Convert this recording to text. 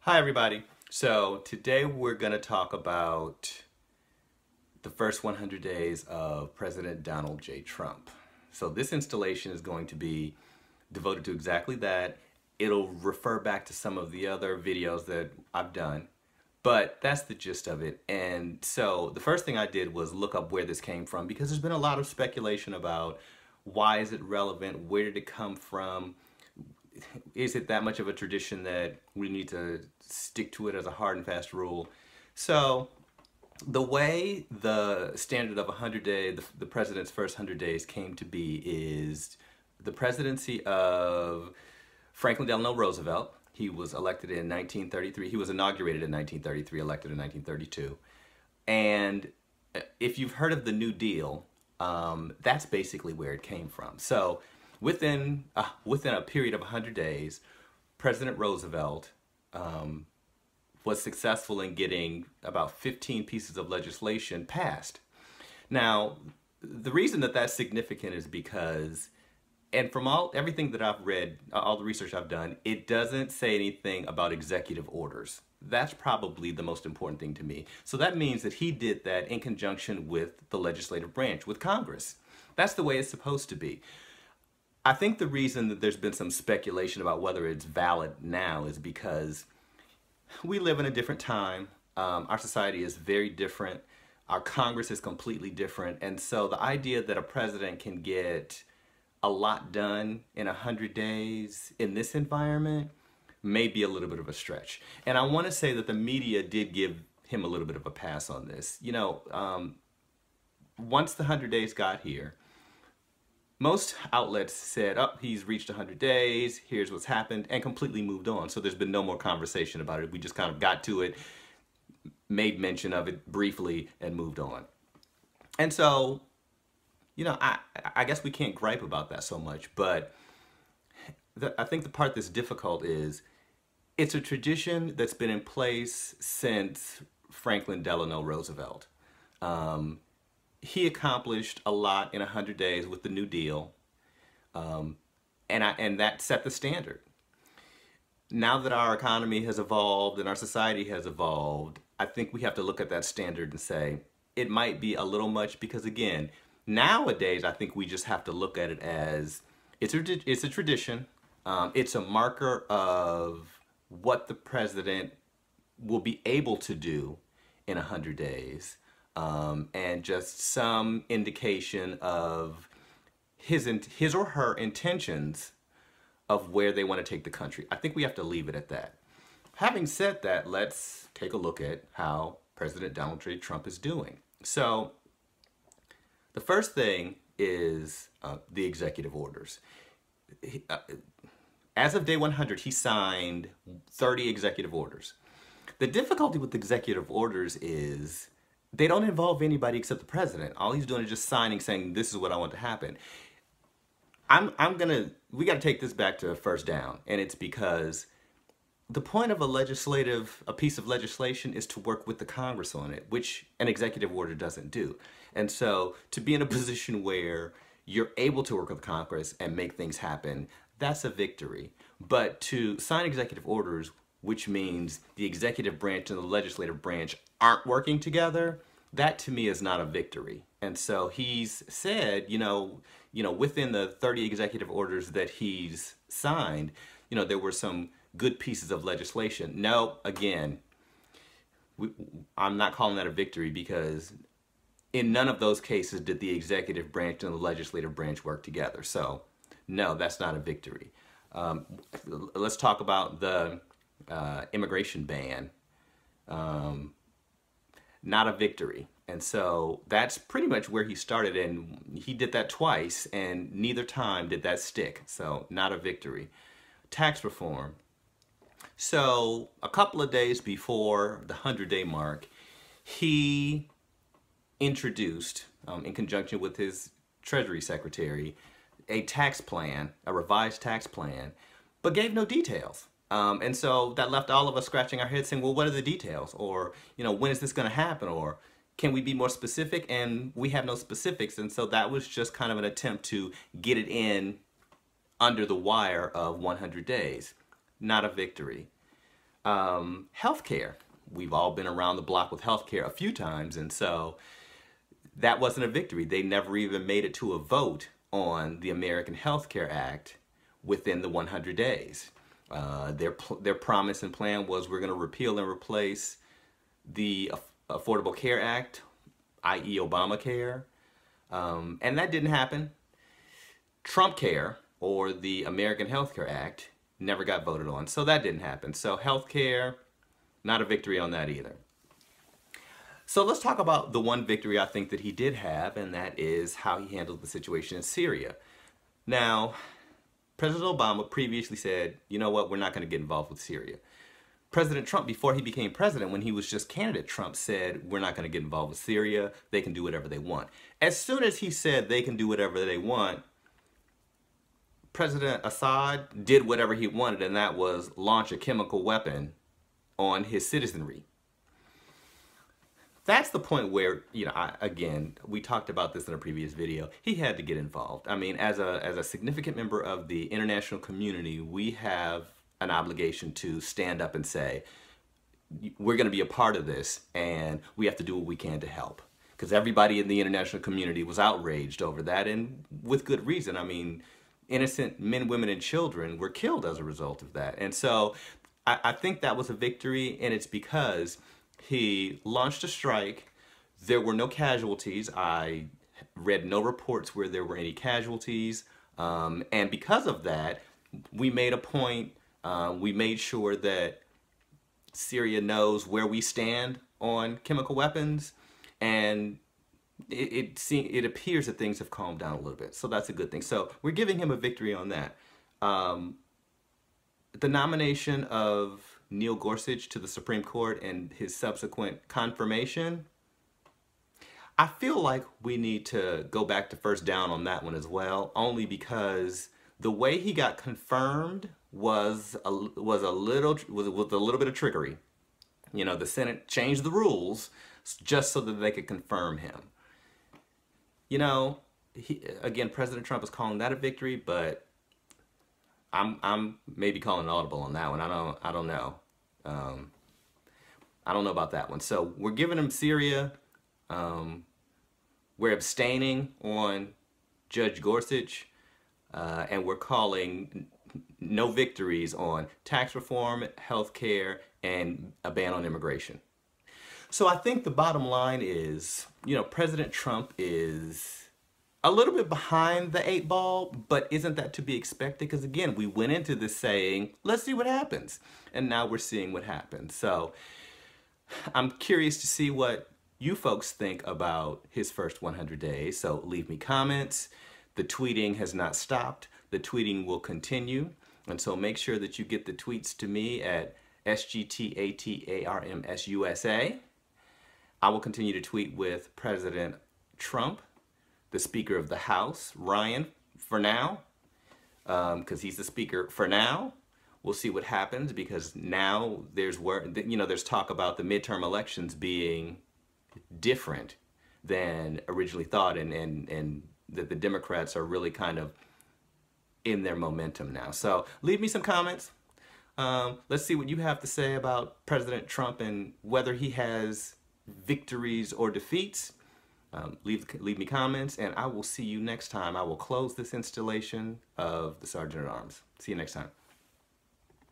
Hi everybody. So today we're going to talk about the first 100 days of President Donald J. Trump. So this installation is going to be devoted to exactly that. It'll refer back to some of the other videos that I've done, but that's the gist of it. And so the first thing I did was look up where this came from, because there's been a lot of speculation about why is it relevant, where did it come from, is it that much of a tradition that we need to stick to it as a hard and fast rule? So the way the standard of 100 days, the president's first 100 days came to be is the presidency of Franklin Delano Roosevelt. He was elected in 1933. He was inaugurated in 1933, elected in 1932. And if you've heard of the New Deal, that's basically where it came from. So within a period of 100 days, President Roosevelt was successful in getting about 15 pieces of legislation passed. Now, the reason that that's significant is because, and from everything that I've read, all the research I've done, it doesn't say anything about executive orders. That's probably the most important thing to me. So that means that he did that in conjunction with the legislative branch, with Congress. That's the way it's supposed to be. I think the reason that there's been some speculation about whether it's valid now is because we live in a different time. Our society is very different. Our Congress is completely different. And so the idea that a president can get a lot done in 100 days in this environment may be a little bit of a stretch. And I want to say that the media did give him a little bit of a pass on this. You know, once the 100 days got here, most outlets said, oh, he's reached 100 days, here's what's happened, and completely moved on. So there's been no more conversation about it. We just kind of got to it, made mention of it briefly, and moved on. And so, you know, I guess we can't gripe about that so much, but I think the part that's difficult is it's a tradition that's been in place since Franklin Delano Roosevelt. He accomplished a lot in 100 days with the New Deal, and that set the standard. Now that our economy has evolved and our society has evolved, I think we have to look at that standard and say, it might be a little much, because again, nowadays I think we just have to look at it as, it's a tradition, it's a marker of what the president will be able to do in 100 days. And just some indication of his or her intentions of where they want to take the country. I think we have to leave it at that. Having said that, let's take a look at how President Donald J. Trump is doing. So the first thing is the executive orders. As of day 100, he signed 30 executive orders. The difficulty with executive orders is they don't involve anybody except the president. All he's doing is just signing, saying, this is what I want to happen. We got to take this back to first down. And it's because the point of a piece of legislation is to work with the Congress on it, which an executive order doesn't do. And so to be in a position where you're able to work with Congress and make things happen, that's a victory. But to sign executive orders, which means the executive branch and the legislative branch aren't working together, that to me is not a victory. And so he's said, you know, within the 30 executive orders that he's signed, you know, there were some good pieces of legislation. No, again, I'm not calling that a victory, because in none of those cases did the executive branch and the legislative branch work together. So no, that's not a victory. Let's talk about the immigration ban. Not a victory. And so that's pretty much where he started, and he did that twice, and neither time did that stick. So not a victory. Tax reform. So a couple of days before the 100-day mark, he introduced, in conjunction with his Treasury Secretary, a tax plan, a revised tax plan, but gave no details. And so that left all of us scratching our heads saying, well, what are the details? Or, you know, when is this going to happen? Or can we be more specific? And we have no specifics. And so that was just kind of an attempt to get it in under the wire of 100 days. Not a victory. Healthcare. We've all been around the block with healthcare a few times, and so that wasn't a victory. They never even made it to a vote on the American Health Care Act within the 100 days. Their promise and plan was we're going to repeal and replace the Affordable Care Act, i.e. Obamacare, and that didn't happen. Trump Care, or the American Health Care Act, never got voted on, so that didn't happen. So healthcare, not a victory on that either. So let's talk about the one victory I think that he did have, and that is how he handled the situation in Syria. Now, President Obama previously said, you know what, we're not going to get involved with Syria. President Trump, before he became president, when he was just candidate, Trump said, we're not going to get involved with Syria. They can do whatever they want. As soon as he said they can do whatever they want, President Assad did whatever he wanted, and that was launch a chemical weapon on his citizenry. That's the point where, you know, again, we talked about this in a previous video. He had to get involved. I mean, as a significant member of the international community, we have an obligation to stand up and say, we're going to be a part of this, and we have to do what we can to help. Because everybody in the international community was outraged over that, and with good reason. I mean, innocent men, women, and children were killed as a result of that. And so I think that was a victory, and it's because he launched a strike. There were no casualties. I read no reports where there were any casualties. And because of that, we made a point. We made sure that Syria knows where we stand on chemical weapons. And it appears that things have calmed down a little bit. So that's a good thing. So we're giving him a victory on that. The nomination of Neil Gorsuch to the Supreme Court and his subsequent confirmation, I feel like we need to go back to first down on that one as well, only because the way he got confirmed was a little bit of trickery. You know, the Senate changed the rules just so that they could confirm him. You know, again, President Trump is calling that a victory, but I'm maybe calling an audible on that one. I don't know. I don't know about that one. So we're giving him Syria. We're abstaining on Judge Gorsuch, and we're calling no victories on tax reform, health care, and a ban on immigration. So I think the bottom line is, you know, President Trump is a little bit behind the 8 ball, but isn't that to be expected? Because again, we went into this saying, let's see what happens. And now we're seeing what happens. So I'm curious to see what you folks think about his first 100 days. So leave me comments. The tweeting has not stopped. The tweeting will continue. And so make sure that you get the tweets to me at SGTATARMSUSA. I will continue to tweet with President Trump, the Speaker of the House, Ryan, for now, because he's the Speaker for now. We'll see what happens, because now there's talk about the midterm elections being different than originally thought, and that the Democrats are really kind of in their momentum now. So leave me some comments. Let's see what you have to say about President Trump and whether he has victories or defeats. Leave me comments, and I will see you next time. I will close this installation of the Sergeant at Arms. See you next time.